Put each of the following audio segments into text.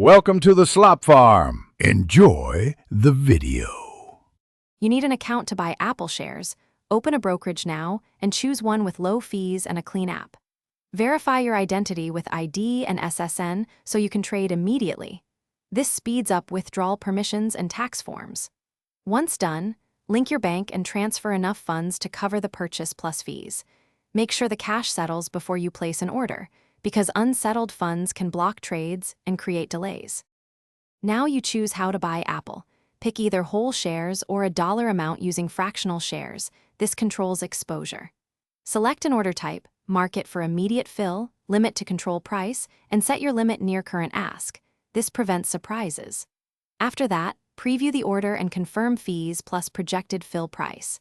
Welcome to the Slop Farm. Enjoy the video. You need an account to buy Apple shares. Open a brokerage now and choose one with low fees and a clean app. Verify your identity with ID and SSN so you can trade immediately. This speeds up withdrawal permissions and tax forms. Once done, link your bank and transfer enough funds to cover the purchase plus fees. Make sure the cash settles before you place an order, because unsettled funds can block trades and create delays. Now you choose how to buy Apple. Pick either whole shares or a dollar amount using fractional shares. This controls exposure. Select an order type, market for immediate fill, limit to control price, and set your limit near current ask. This prevents surprises. After that, preview the order and confirm fees plus projected fill price.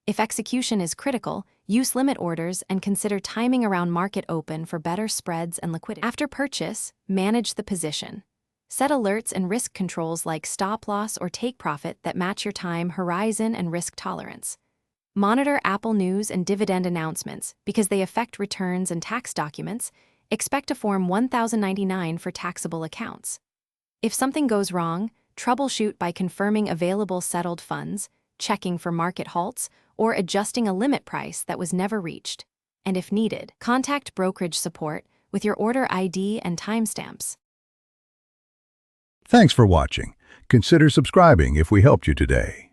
If execution is critical, use limit orders and consider timing around market open for better spreads and liquidity. After purchase, manage the position. Set alerts and risk controls like stop loss or take profit that match your time horizon and risk tolerance. Monitor Apple news and dividend announcements because they affect returns and tax documents. Expect a Form 1099 for taxable accounts. If something goes wrong, troubleshoot by confirming available settled funds, checking for market halts, or adjusting a limit price that was never reached. And if needed, contact brokerage support with your order ID and timestamps. Thanks for watching. Consider subscribing if we helped you today.